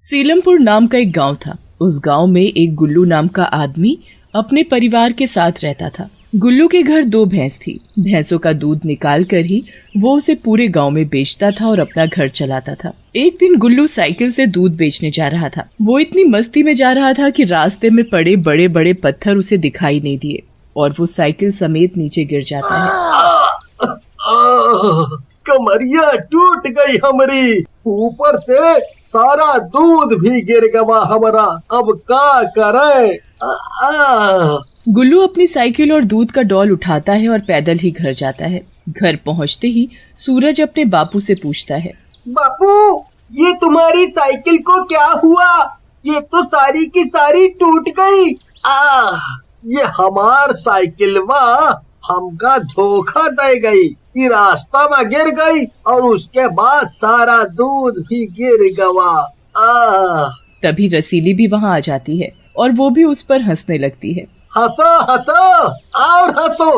सीलमपुर नाम का एक गांव था। उस गांव में एक गुल्लू नाम का आदमी अपने परिवार के साथ रहता था। गुल्लू के घर 2 भैंस थी। भैंसों का दूध निकाल कर ही वो उसे पूरे गांव में बेचता था और अपना घर चलाता था। एक दिन गुल्लू साइकिल से दूध बेचने जा रहा था। वो इतनी मस्ती में जा रहा था कि रास्ते में पड़े बड़े बड़े पत्थर उसे दिखाई नहीं दिए और वो साइकिल समेत नीचे गिर जाता है। कमरिया टूट गई हमारी, ऊपर से सारा दूध भी गिर गया हमारा, अब क्या करे। गुल्लू अपनी साइकिल और दूध का डॉल उठाता है और पैदल ही घर जाता है। घर पहुंचते ही सूरज अपने बापू से पूछता है, बापू ये तुम्हारी साइकिल को क्या हुआ? ये तो सारी की सारी टूट गई। ये हमार साइकिल हमका धोखा दे गई, ये रास्ता में गिर गई और उसके बाद सारा दूध भी गिर गया। तभी रसीली भी वहाँ आ जाती है और वो भी उस पर हंसने लगती है। हंसो हंसो और हंसो,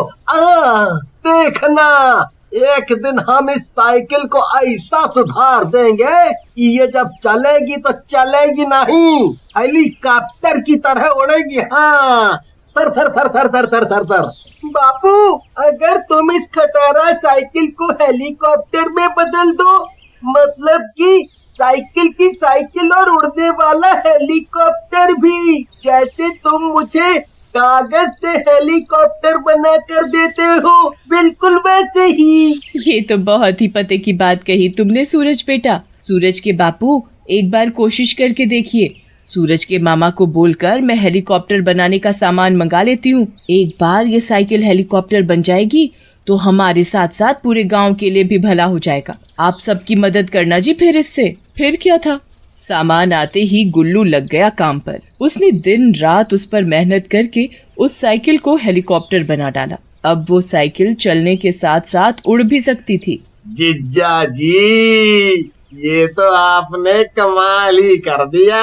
देखना एक दिन हम इस साइकिल को ऐसा सुधार देंगे कि ये जब चलेगी तो चलेगी नहीं, हेलीकॉप्टर की तरह उड़ेगी। हाँ, sir sir sir sir sir sir sir sir. बापू अगर तुम इस खटारा साइकिल को हेलीकॉप्टर में बदल दो, मतलब कि साइकिल की साइकिल और उड़ने वाला हेलीकॉप्टर भी, जैसे तुम मुझे कागज से हेलीकॉप्टर बना कर देते हो, बिल्कुल वैसे ही। ये तो बहुत ही पते की बात कही तुमने सूरज बेटा। सूरज के बापू एक बार कोशिश करके देखिए। सूरज के मामा को बोलकर मैं हेलीकॉप्टर बनाने का सामान मंगा लेती हूँ। एक बार ये साइकिल हेलीकॉप्टर बन जाएगी तो हमारे साथ साथ पूरे गांव के लिए भी भला हो जाएगा। आप सबकी मदद करना जी। फिर इससे फिर क्या था, सामान आते ही गुल्लू लग गया काम पर। उसने दिन रात उस पर मेहनत करके उस साइकिल को हेलीकॉप्टर बना डाला। अब वो साइकिल चलने के साथ साथ उड़ भी सकती थी। जिज्जा जी, ये तो आपने कमाल ही कर दिया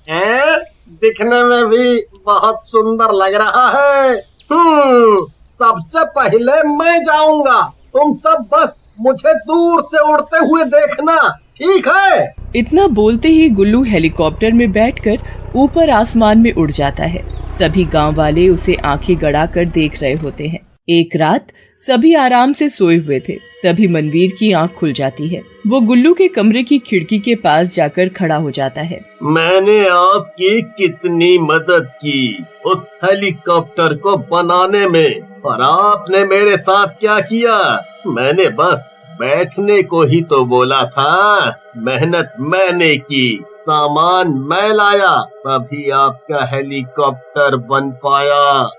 है, दिखने में भी बहुत सुंदर लग रहा है। सबसे पहले मैं जाऊंगा, तुम सब बस मुझे दूर से उड़ते हुए देखना, ठीक है? इतना बोलते ही गुल्लू हेलीकॉप्टर में बैठकर ऊपर आसमान में उड़ जाता है। सभी गांव वाले उसे आंखें गड़ा कर देख रहे होते हैं। एक रात सभी आराम से सोए हुए थे, तभी मनवीर की आंख खुल जाती है। वो गुल्लू के कमरे की खिड़की के पास जाकर खड़ा हो जाता है। मैंने आपकी कितनी मदद की उस हेलीकॉप्टर को बनाने में, और आपने मेरे साथ क्या किया? मैंने बस बैठने को ही तो बोला था। मेहनत मैंने की, सामान मैं लाया, तभी आपका हेलीकॉप्टर बन पाया।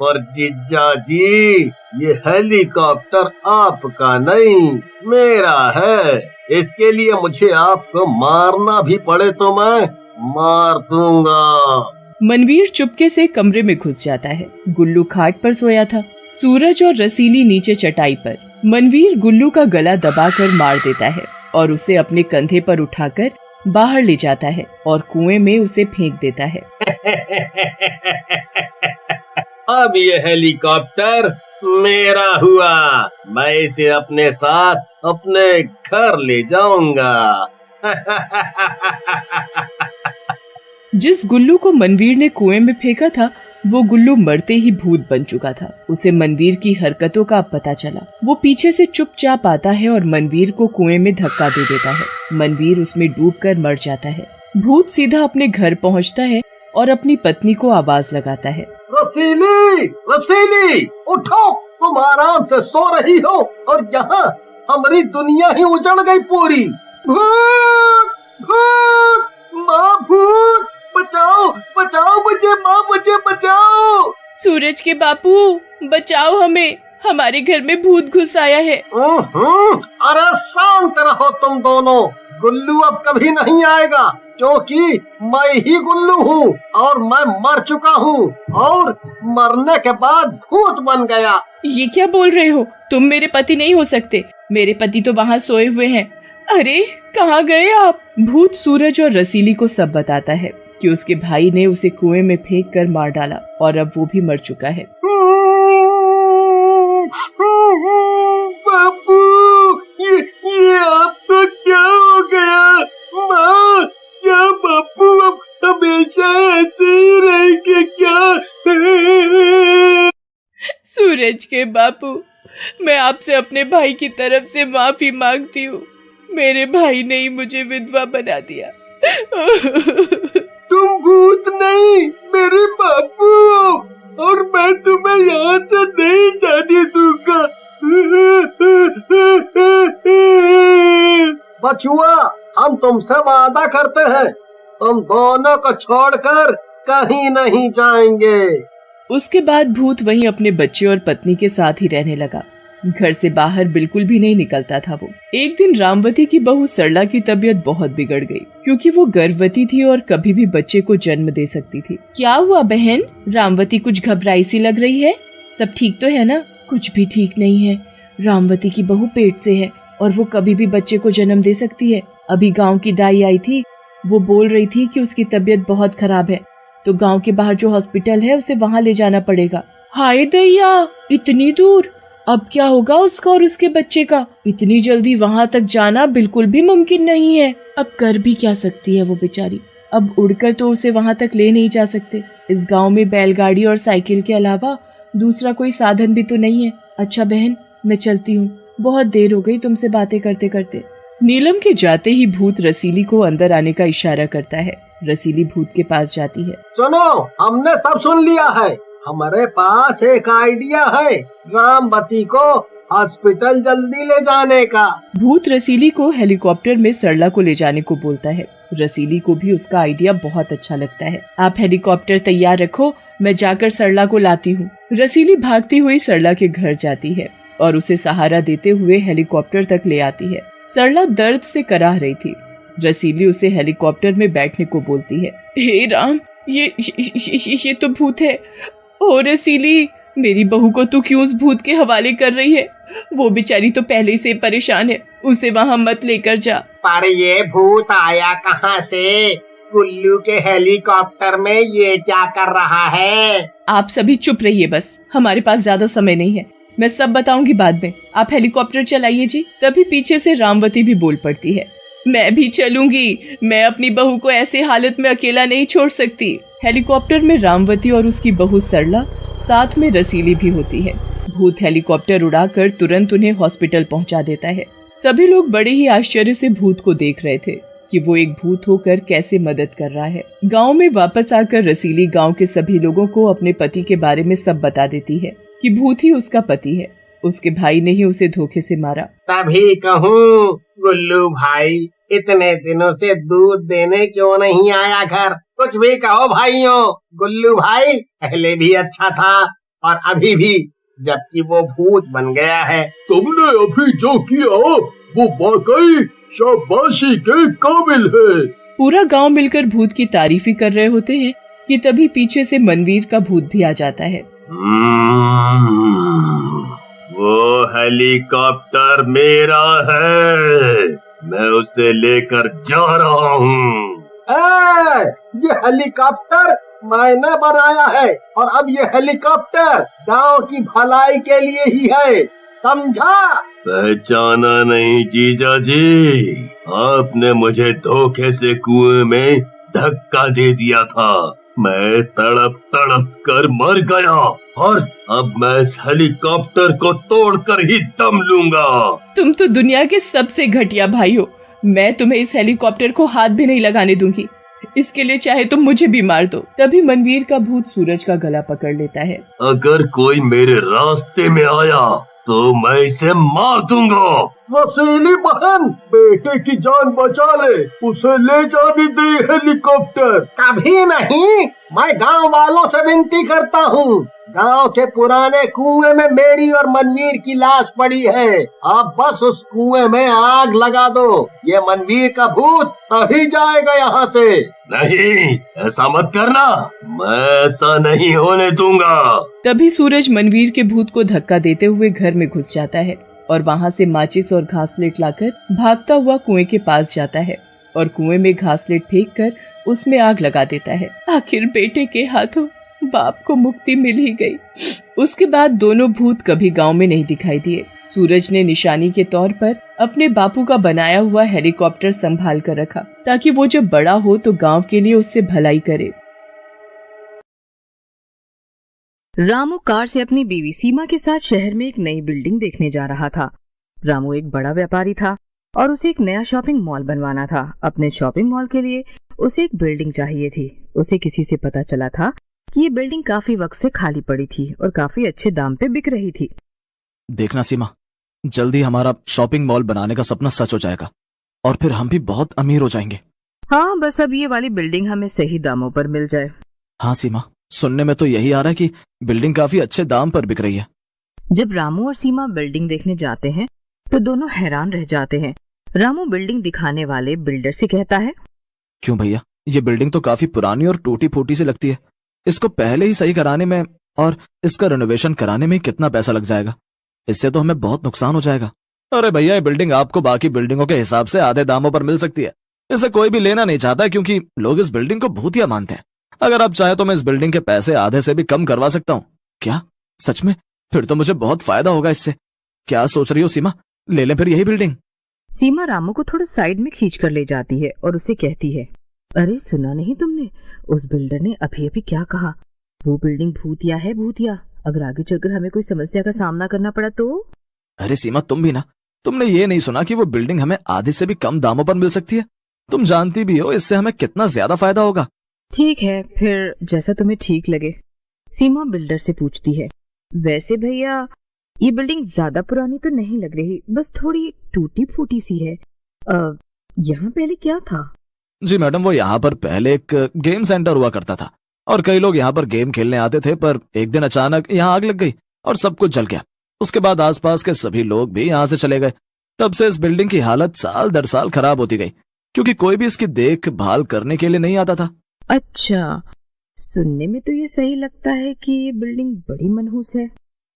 पर जिज्जा जी, ये हेलीकॉप्टर आपका नहीं मेरा है। इसके लिए मुझे आपको मारना भी पड़े तो मैं मार दूंगा। मनवीर चुपके से कमरे में घुस जाता है। गुल्लू खाट पर सोया था, सूरज और रसीली नीचे चटाई पर। मनवीर गुल्लू का गला दबाकर मार देता है और उसे अपने कंधे पर उठाकर बाहर ले जाता है और कुएं में उसे फेंक देता है। अब ये हेलीकॉप्टर मेरा हुआ, मैं इसे अपने साथ अपने घर ले जाऊंगा। जिस गुल्लू को मनवीर ने कुएं में फेंका था, वो गुल्लू मरते ही भूत बन चुका था। उसे मनवीर की हरकतों का पता चला। वो पीछे से चुपचाप आता है और मनवीर को कुएं में धक्का दे देता है। मनवीर उसमें डूबकर मर जाता है। भूत सीधा अपने घर पहुंचता है और अपनी पत्नी को आवाज लगाता है, रसीली, रसीली, उठो, तुम आराम से सो रही हो और यहाँ हमारी दुनिया ही उजड़ गई पूरी। भूत, भूत, माँ भूत, बचाओ, बचाओ मुझे, माँ मुझे बचाओ। सूरज के बापू बचाओ हमें, हमारे घर में भूत घुस आया है। अरे शांत रहो तुम दोनों, गुल्लू अब कभी नहीं आएगा, क्योंकि मैं ही गुल्लू हूँ और मैं मर चुका हूँ और मरने के बाद भूत बन गया। ये क्या बोल रहे हो? तुम मेरे पति नहीं हो सकते, मेरे पति तो वहाँ सोए हुए हैं। अरे कहाँ गए आप? भूत सूरज और रसीली को सब बताता है कि उसके भाई ने उसे कुएं में फेंक कर मार डाला और अब वो भी मर चुका है। बापू, ये आपको क्या हो गया? माँ, क्या बापू हमेशा ऐसे ही रहेंगे क्या? सूरज के बापू, मैं आपसे अपने भाई की तरफ से माफी मांगती हूँ। मेरे भाई ने ही मुझे विधवा बना दिया। तुम भूत नहीं, मेरे बापू हो, और मैं तुम्हें यहाँ से नहीं जाने दूंगा। बचुआ, हम तुमसे वादा करते हैं, तुम दोनों को छोड़कर कहीं नहीं जाएंगे। उसके बाद भूत वहीं अपने बच्चे और पत्नी के साथ ही रहने लगा। घर से बाहर बिल्कुल भी नहीं निकलता था वो। एक दिन रामवती की बहू सरला की तबीयत बहुत बिगड़ गई, क्योंकि वो गर्भवती थी और कभी भी बच्चे को जन्म दे सकती थी। क्या हुआ बहन? रामवती कुछ घबराई सी लग रही है। सब ठीक तो है ना? कुछ भी ठीक नहीं है। रामवती की बहू पेट से है और वो कभी भी बच्चे को जन्म दे सकती है। अभी गाँव की दाई आई थी, वो बोल रही थी कि उसकी तबीयत बहुत खराब है, तो गांव के बाहर जो हॉस्पिटल है उसे वहां ले जाना पड़ेगा। हाय दैया, इतनी दूर! अब क्या होगा उसका और उसके बच्चे का? इतनी जल्दी वहां तक जाना बिल्कुल भी मुमकिन नहीं है। अब कर भी क्या सकती है वो बेचारी? अब उड़कर तो उसे वहां तक ले नहीं जा सकते। इस गांव में बैलगाड़ी और साइकिल के अलावा दूसरा कोई साधन भी तो नहीं है। अच्छा बहन, मैं चलती हूँ, बहुत देर हो गई तुमसे बातें करते करते। नीलम के जाते ही भूत रसीली को अंदर आने का इशारा करता है। रसीली भूत के पास जाती है। सुनो, हमने सब सुन लिया है। हमारे पास एक आइडिया है, रामवती को हॉस्पिटल जल्दी ले जाने का। भूत रसीली को हेलीकॉप्टर में सरला को ले जाने को बोलता है। रसीली को भी उसका आइडिया बहुत अच्छा लगता है। आप हेलीकॉप्टर तैयार रखो, मैं जाकर सरला को लाती हूँ। रसीली भागती हुई सरला के घर जाती है और उसे सहारा देते हुए हेलीकॉप्टर तक ले आती है। सरला दर्द से कराह रही थी। रसीली उसे हेलीकॉप्टर में बैठने को बोलती है। हे राम, ये तो भूत है। ओ रसीली, मेरी बहू को तू क्यों उस भूत के हवाले कर रही है? वो बेचारी तो पहले से परेशान है, उसे वहाँ मत लेकर जा। पर ये भूत आया कहाँ से? गुल्लू के हेलीकॉप्टर में ये क्या कर रहा है? आप सभी चुप रहिए बस, हमारे पास ज्यादा समय नहीं है। मैं सब बताऊंगी बाद में। आप हेलीकॉप्टर चलाइए जी। तभी पीछे से रामवती भी बोल पड़ती है। मैं भी चलूंगी, मैं अपनी बहू को ऐसे हालत में अकेला नहीं छोड़ सकती। हेलीकॉप्टर में रामवती और उसकी बहू सरला, साथ में रसीली भी होती है। भूत हेलीकॉप्टर उड़ाकर तुरंत उन्हें हॉस्पिटल पहुंचा देता है। सभी लोग बड़े ही आश्चर्य से भूत को देख रहे थे कि वो एक भूत होकर कैसे मदद कर रहा है। गांव में वापस आकर रसीली गांव के सभी लोगों को अपने पति के बारे में सब बता देती है कि भूत ही उसका पति है। उसके भाई ने ही उसे धोखे से मारा। तभी कहूँ, गुल्लू भाई इतने दिनों से दूध देने क्यों नहीं आया घर? कुछ भी कहो भाइयों, गुल्लू भाई पहले भी अच्छा था और अभी भी, जबकि वो भूत बन गया है। तुमने अभी जो किया वो वाकई शाबाशी के काबिल है। पूरा गांव मिलकर भूत की तारीफ ही कर रहे होते हैं कि तभी पीछे से मनवीर का भूत भी आ जाता है। वो हेलीकॉप्टर मेरा है, मैं उसे लेकर जा रहा हूँ। ये हेलीकॉप्टर मैंने बनाया है और अब ये हेलीकॉप्टर गांव की भलाई के लिए ही है, समझा? पहचाना नहीं जीजा जी, आपने मुझे धोखे से कुएं में धक्का दे दिया था। मैं तड़प तड़प कर मर गया और अब मैं इस हेलीकॉप्टर को तोड़कर ही दम लूंगा। तुम तो दुनिया के सबसे घटिया भाई हो। मैं तुम्हें इस हेलीकॉप्टर को हाथ भी नहीं लगाने दूंगी। इसके लिए चाहे तुम मुझे भी मार दो। तभी मनवीर का भूत सूरज का गला पकड़ लेता है। अगर कोई मेरे रास्ते में आया तो मैं इसे मार दूंगा। रसीली बहन, बेटे की जान बचा ले, उसे ले जाने दे हेलीकॉप्टर। कभी नहीं, मैं गांव वालों से विनती करता हूँ। गांव के पुराने कुएं में मेरी और मनवीर की लाश पड़ी है। आप बस उस कुएं में आग लगा दो, ये मनवीर का भूत अभी जाएगा यहाँ से। नहीं, ऐसा मत करना, मैं ऐसा नहीं होने दूंगा। तभी सूरज मनवीर के भूत को धक्का देते हुए घर में घुस जाता है और वहाँ से माचिस और घासलेट लाकर भागता हुआ कुएं के पास जाता है और कुएं में घासलेट फेंक कर उसमें आग लगा देता है। आखिर बेटे के हाथों बाप को मुक्ति मिल ही गई। उसके बाद दोनों भूत कभी गांव में नहीं दिखाई दिए। सूरज ने निशानी के तौर पर अपने बापू का बनाया हुआ हेलीकॉप्टर संभाल कर रखा ताकि वो जब बड़ा हो तो गांव के लिए उससे भलाई करे। रामू कार से अपनी बीवी सीमा के साथ शहर में एक नई बिल्डिंग देखने जा रहा था। रामू एक बड़ा व्यापारी था और उसे एक नया शॉपिंग मॉल बनवाना था। अपने शॉपिंग मॉल के लिए उसे एक बिल्डिंग चाहिए थी। उसे किसी से पता चला था कि ये बिल्डिंग काफी वक्त से खाली पड़ी थी और काफी अच्छे दाम पे बिक रही थी। देखना सीमा, जल्दी हमारा शॉपिंग मॉल बनाने का सपना सच हो जाएगा और फिर हम भी बहुत अमीर हो जाएंगे। हाँ, बस अब ये वाली बिल्डिंग हमें सही दामों पर मिल जाए। हाँ सीमा, सुनने में तो यही आ रहा है कि बिल्डिंग काफी अच्छे दाम पर बिक रही है। जब रामू और सीमा बिल्डिंग देखने जाते हैं तो दोनों हैरान रह जाते हैं। रामू बिल्डिंग दिखाने वाले बिल्डर से कहता है, क्यों भैया, ये बिल्डिंग तो काफी पुरानी और टूटी फूटी सी लगती है। इसको पहले ही सही कराने में और इसका रेनोवेशन कराने में कितना पैसा लग जाएगा? इससे तो हमें बहुत नुकसान हो जाएगा। अरे भैया, ये बिल्डिंग आपको बाकी बिल्डिंगों के हिसाब से आधे दामों पर मिल सकती है। इसे कोई भी लेना नहीं चाहता क्योंकि लोग इस बिल्डिंग को भूतिया मानते हैं। अगर आप चाहें तो मैं इस बिल्डिंग के पैसे आधे से भी कम करवा सकता हूँ। क्या सच में? फिर तो मुझे बहुत फायदा होगा इससे। क्या सोच रही हो सीमा, ले लें फिर यही बिल्डिंग? सीमा रामू को थोड़ा साइड में खींच कर ले जाती है और उसे कहती है, अरे सुना नहीं तुमने? उस बिल्डर ने अभी अभी क्या कहा? वो बिल्डिंग भूतिया है, भूतिया। अगर आगे चलकर हमें कोई समस्या का सामना करना पड़ा तो? अरे सीमा, तुम भी ना, तुमने ये नहीं सुना कि वो बिल्डिंग हमें आधे से भी कम दामों पर मिल सकती है? तुम जानती भी हो इससे हमें कितना ज्यादा फायदा होगा। ठीक है, फिर जैसा तुम्हें ठीक लगे। सीमा बिल्डर से पूछती है, वैसे भैया ये बिल्डिंग ज्यादा पुरानी तो नहीं लग रही, बस थोड़ी टूटी फूटी सी है। यहाँ पहले क्या था? जी मैडम, वो यहाँ पर पहले एक गेम सेंटर हुआ करता था और कई लोग यहाँ पर गेम खेलने आते थे, पर एक दिन अचानक यहाँ आग लग गई और सब कुछ जल गया। उसके बाद आसपास के सभी लोग भी यहाँ से चले गए। तब से इस बिल्डिंग की हालत साल दर साल खराब होती गई क्योंकि कोई भी इसकी देखभाल करने के लिए नहीं आता था। अच्छा, सुनने में तो ये सही लगता है कि ये बिल्डिंग बड़ी मनहूस है।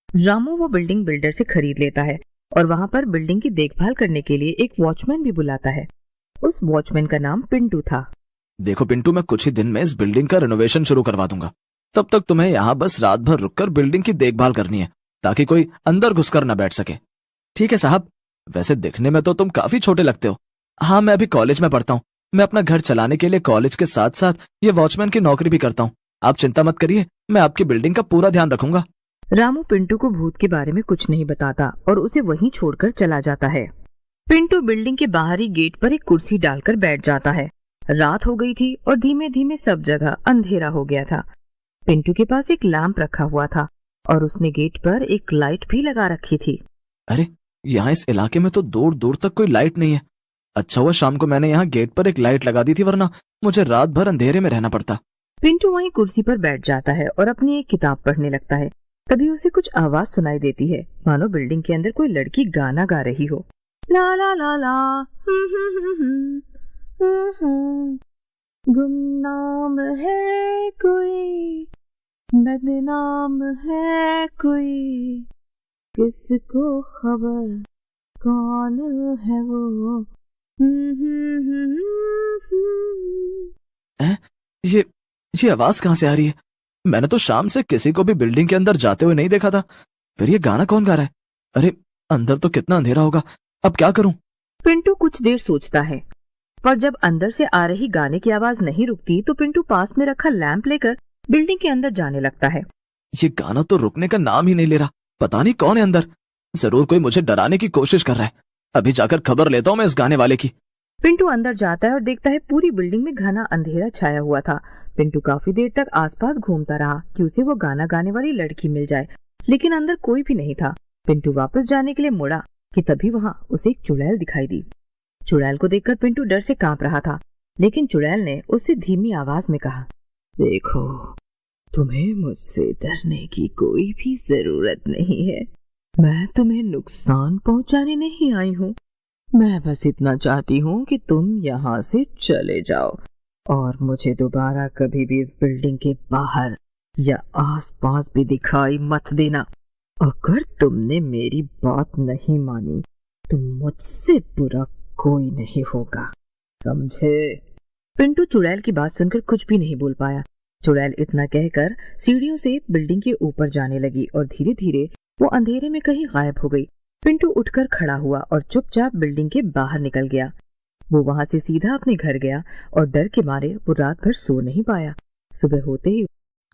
रामू वो बिल्डिंग बिल्डर से खरीद लेता है और वहां पर बिल्डिंग की देखभाल करने के लिए एक वॉचमैन भी बुलाता है। उस वॉचमैन का नाम पिंटू था। देखो पिंटू, मैं कुछ ही दिन में इस बिल्डिंग का रिनोवेशन शुरू करवा दूंगा। तब तक तुम्हें यहाँ बस रात भर रुककर बिल्डिंग की देखभाल करनी है ताकि कोई अंदर घुसकर न बैठ सके। ठीक है साहब। वैसे दिखने में तो तुम काफी छोटे लगते हो। हाँ, मैं अभी कॉलेज में पढ़ता हूँ। मैं अपना घर चलाने के लिए कॉलेज के साथ साथ ये वॉचमैन की नौकरी भी करता हूँ। आप चिंता मत करिए, मैं आपकी बिल्डिंग का पूरा ध्यान रखूंगा। रामू पिंटू को भूत के बारे में कुछ नहीं बताता और उसे वहीं छोड़कर चला जाता है। पिंटू बिल्डिंग के बाहरी गेट पर एक कुर्सी डालकर बैठ जाता है। रात हो गई थी और धीमे धीमे सब जगह अंधेरा हो गया था। पिंटू के पास एक लैंप रखा हुआ था और उसने गेट पर एक लाइट भी लगा रखी थी। अरे, यहाँ इस इलाके में तो दूर दूर तक कोई लाइट नहीं है। अच्छा हुआ शाम को मैंने यहाँ गेट पर एक लाइट लगा दी थी, वरना मुझे रात भर अंधेरे में रहना पड़ता। पिंटू वहीं कुर्सी पर बैठ जाता है और अपनी एक किताब पढ़ने लगता है। तभी उसे कुछ आवाज सुनाई देती है, मानो बिल्डिंग के अंदर कोई लड़की गाना गा रही हो। ला ला ला ला गुमनाम है कोई, बदनाम है कोई, किसको खबर कौन है वो। ये आवाज कहाँ से आ रही है? मैंने तो शाम से किसी को भी बिल्डिंग के अंदर जाते हुए नहीं देखा था। फिर ये गाना कौन गा रहा है? अरे, अंदर तो कितना अंधेरा होगा। अब क्या करूं? पिंटू कुछ देर सोचता है, पर जब अंदर से आ रही गाने की आवाज नहीं रुकती तो पिंटू पास में रखा लैंप लेकर बिल्डिंग के अंदर जाने लगता है। ये गाना तो रुकने का नाम ही नहीं ले रहा। पता नहीं कौन है अंदर। जरूर कोई मुझे डराने की कोशिश कर रहा है। अभी जाकर खबर लेता हूँ मैं इस गाने वाले की। पिंटू अंदर जाता है और देखता है पूरी बिल्डिंग में घना अंधेरा छाया हुआ था। पिंटू काफी देर तक आसपास घूमता रहा कि उसे वो गाना गाने वाली लड़की मिल जाए, लेकिन अंदर कोई भी नहीं था। पिंटू वापस जाने के लिए मुड़ा कि तभी वहां उसे एक चुड़ैल दिखाई दी। चुड़ैल को देखकर पिंटू डर से कांप रहा था, लेकिन चुड़ैल ने उससे धीमी आवाज में कहा, देखो, तुम्हें मुझसे डरने की कोई भी जरूरत नहीं है। मैं तुम्हें नुकसान पहुंचाने नहीं आई हूँ। मैं बस इतना चाहती हूँ कि तुम यहाँ से चले जाओ और मुझे दोबारा कभी भी इस बिल्डिंग के बाहर या आसपास भी दिखाई मत देना। अगर तुमने मेरी बात नहीं मानी तो मुझसे बुरा कोई नहीं होगा, समझे? पिंटू चुड़ैल की बात सुनकर कुछ भी नहीं बोल पाया। चुड़ैल इतना कहकर सीढ़ियों से बिल्डिंग के ऊपर जाने लगी और धीरे धीरे वो अंधेरे में कहीं गायब हो गई। पिंटू उठकर खड़ा हुआ और चुपचाप बिल्डिंग के बाहर निकल गया। वो वहां से सीधा अपने घर गया और डर के मारे वो रात भर सो नहीं पाया। सुबह होते ही,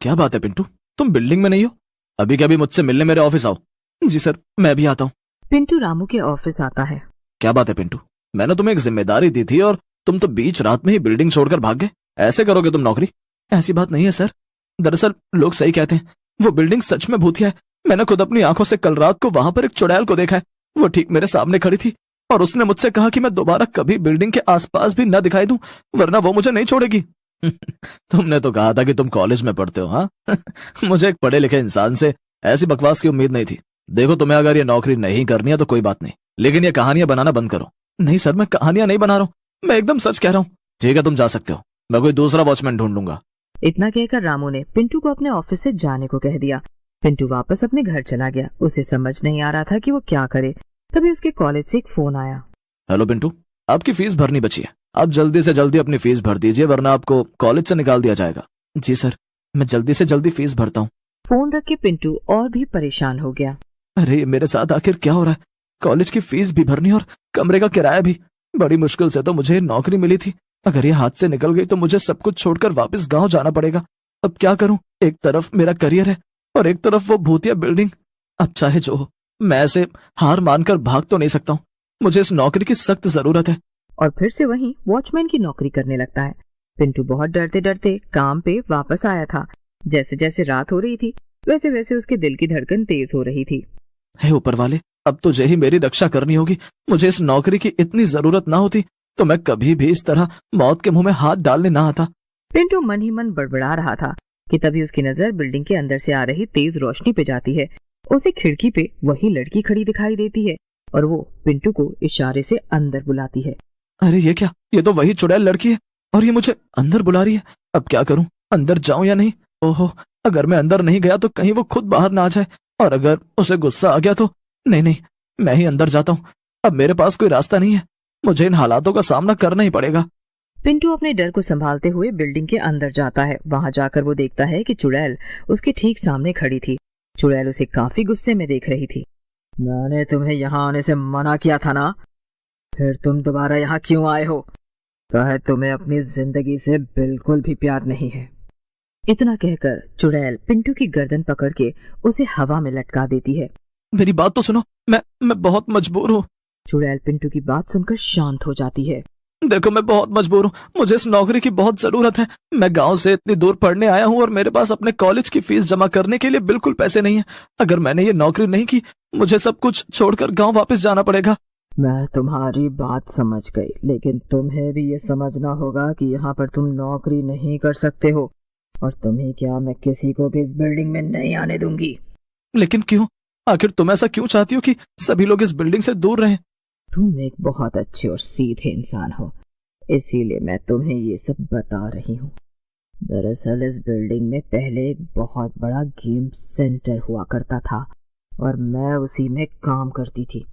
क्या बात है पिंटू, तुम बिल्डिंग में नहीं हो? अभी कभी मुझसे मिलने मेरे ऑफिस आओ। जी सर, मैं भी आता हूँ। पिंटू रामू के ऑफिस आता है। क्या बात है पिंटू, मैंने तुम्हें एक जिम्मेदारी दी थी और तुम तो बीच रात में ही बिल्डिंग छोड़कर भाग गए। ऐसे करोगे तुम नौकरी? ऐसी बात नहीं है सर, दरअसल लोग सही कहते हैं, वो बिल्डिंग सच में भूतिया है। मैंने खुद अपनी आंखों से कल रात को वहां पर एक चुड़ैल को देखा है। वो ठीक मेरे सामने खड़ी थी और उसने मुझसे कहा कि मैं दोबारा कभी बिल्डिंग के आसपास भी न दिखाई दूं, वरना वो मुझे नहीं छोड़ेगी। तुमने तो कहा था कि तुम कॉलेज में पढ़ते हो। हाँ मुझे एक पढ़े लिखे इंसान से ऐसी बकवास की उम्मीद नहीं थी। देखो, तुम्हें अगर ये नौकरी नहीं करनी है तो कोई बात नहीं, लेकिन ये कहानियां बनाना बंद करो। नहीं सर, मैं कहानियां नहीं बना रहा हूँ, मैं एकदम सच कह रहा हूँ। ठीक है, तुम जा सकते हो, मैं कोई दूसरा वॉचमैन ढूंढ लूंगा। इतना कहकर रामू ने पिंटू को अपने ऑफिस से जाने को कह दिया। पिंटू वापस अपने घर चला गया। उसे समझ नहीं आ रहा था कि वो क्या करे। तभी उसके कॉलेज से एक फोन आया। हेलो पिंटू, आपकी फीस भरनी बची है, आप जल्दी से जल्दी अपनी फीस भर दीजिए वरना आपको कॉलेज से निकाल दिया जाएगा। जी सर, मैं जल्दी से जल्दी फीस भरता हूँ। फोन रख के पिंटू और भी परेशान हो गया। अरे मेरे साथ आखिर क्या हो रहा है? कॉलेज की फीस भी भरनी और कमरे का किराया भी। बड़ी मुश्किल से तो मुझे नौकरी मिली थी, अगर ये हाथ से निकल गई तो मुझे सब कुछ छोड़कर वापस गांव जाना पड़ेगा। अब क्या करूं? एक तरफ मेरा करियर है और एक तरफ वो भूतिया बिल्डिंग। अब चाहे जो हो, मैं ऐसे हार मानकर भाग तो नहीं सकता हूँ। मुझे इस नौकरी की सख्त जरूरत है। और फिर से वहीं वॉचमैन की नौकरी करने लगता है। पिंटू बहुत डरते डरते काम पे वापस आया था। जैसे जैसे रात हो रही थी वैसे वैसे उसके दिल की धड़कन तेज हो रही थी। हे ऊपर वाले, अब तुझे ही मेरी रक्षा करनी होगी। मुझे इस नौकरी की इतनी जरूरत ना होती तो मैं कभी भी इस तरह मौत के मुंह में हाथ डालने ना आता। पिंटू मन ही मन बड़बड़ा रहा था कि तभी उसकी नजर बिल्डिंग के अंदर से आ रही तेज रोशनी पे जाती है। उसे खिड़की पे वही लड़की खड़ी दिखाई देती है और वो पिंटू को इशारे से अंदर बुलाती है। अरे ये क्या, ये तो वही चुड़ैल लड़की है और ये मुझे अंदर बुला रही है। अब क्या करूं, अंदर जाऊं या नहीं? ओहो, अगर मैं अंदर नहीं गया तो कहीं वो खुद बाहर ना आ जाए, और अगर उसे गुस्सा आ गया तो नहीं, मैं ही अंदर जाता हूँ। अब मेरे पास कोई रास्ता नहीं है, मुझे इन हालातों का सामना करना ही पड़ेगा। पिंटू अपने डर को संभालते हुए बिल्डिंग के अंदर जाता है। वहां जाकर वो देखता है कि चुड़ैल उसके ठीक सामने खड़ी थी। चुड़ैल उसे काफी गुस्से में देख रही थी। मैंने तुम्हें यहाँ आने से मना किया था ना, फिर तुम दोबारा यहाँ क्यों आए हो? कहे तुम्हें अपनी जिंदगी से बिल्कुल भी प्यार नहीं है। इतना कहकर चुड़ैल पिंटू की गर्दन पकड़ के उसे हवा में लटका देती है। मेरी बात तो सुनो, मैं बहुत मजबूर हूँ। चुड़ैल पिंटू की बात सुनकर शांत हो जाती है। देखो, मैं बहुत मजबूर हूँ, मुझे इस नौकरी की बहुत जरूरत है। मैं गांव से इतनी दूर पढ़ने आया हूँ और मेरे पास अपने कॉलेज की फीस जमा करने के लिए बिल्कुल पैसे नहीं है। अगर मैंने ये नौकरी नहीं की, मुझे सब कुछ छोड़कर गांव वापस जाना पड़ेगा। मैं तुम्हारी बात समझ गई, लेकिन तुम्हें भी ये समझना होगा कि यहाँ पर तुम नौकरी नहीं कर सकते हो, और तुम्हें क्या, मैं किसी को भी इस बिल्डिंग में नहीं आने दूंगी। लेकिन क्यों? आखिर तुम ऐसा क्यों चाहती हो कि सभी लोग इस बिल्डिंग से दूर रहें? तुम एक बहुत अच्छे और सीधे इंसान हो, इसीलिए मैं तुम्हें ये सब बता रही हूँ। दरअसल इस बिल्डिंग में पहले एक बहुत बड़ा गेम सेंटर हुआ करता था और मैं उसी में काम करती थी।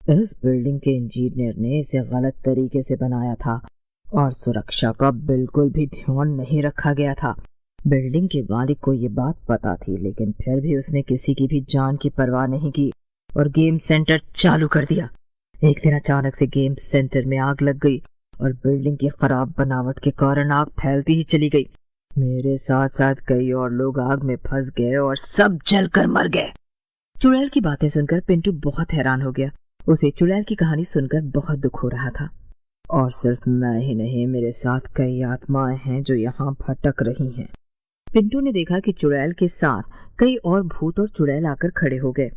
इस बिल्डिंग के इंजीनियर ने इसे गलत तरीके से बनाया था और सुरक्षा का बिल्कुल भी ध्यान नहीं रखा गया था। बिल्डिंग के मालिक को ये बात पता थी, लेकिन फिर भी उसने किसी की भी जान की परवाह नहीं की और गेम सेंटर चालू कर दिया। एक दिन अचानक से गेम सेंटर में आग लग गई और बिल्डिंग की खराब बनावट के कारण आग फैलती ही चली गई। मेरे साथ साथ कई और लोग आग में फंस गए और सब जलकर मर गए। चुड़ैल की बातें सुनकर पिंटू बहुत हैरान हो गया। उसे चुड़ैल की कहानी सुनकर बहुत दुख हो रहा था। और सिर्फ मैं ही नहीं, मेरे साथ कई आत्माएं हैं जो यहाँ भटक रही हैं। पिंटू ने देखा कि चुड़ैल के साथ कई और भूत और चुड़ैल आकर खड़े हो गए।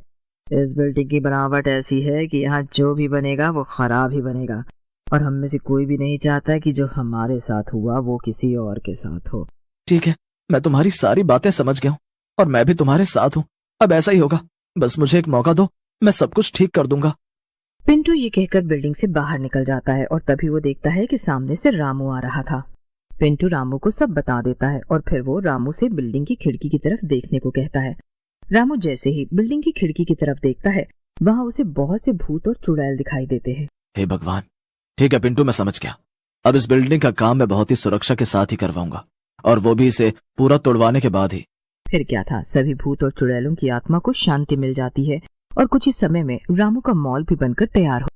इस बिल्डिंग की बनावट ऐसी है कि यहाँ जो भी बनेगा वो खराब ही बनेगा, और हम में से कोई भी नहीं चाहता कि जो हमारे साथ हुआ वो किसी और के साथ हो। ठीक है, मैं तुम्हारी सारी बातें समझ गया हूँ और मैं भी तुम्हारे साथ हूँ। अब ऐसा ही होगा, बस मुझे एक मौका दो, मैं सब कुछ ठीक कर दूंगा। पिंटू ये कहकर बिल्डिंग से बाहर निकल जाता है और तभी वो देखता है कि सामने से रामू आ रहा था। पिंटू रामू को सब बता देता है और फिर वो रामू से बिल्डिंग की खिड़की की तरफ देखने को कहता है। रामू जैसे ही बिल्डिंग की खिड़की की तरफ देखता है, वहां उसे बहुत से भूत और चुड़ैल दिखाई देते हैं। हे भगवान, ठीक है पिंटू, मैं समझ गया। अब इस बिल्डिंग का काम मैं बहुत ही सुरक्षा के साथ ही करवाऊंगा। और वो भी इसे पूरा तोड़वाने के बाद ही। फिर क्या था, सभी भूत और चुड़ैलों की आत्मा को शांति मिल जाती है और कुछ ही समय में रामू का मॉल भी बनकर तैयार हो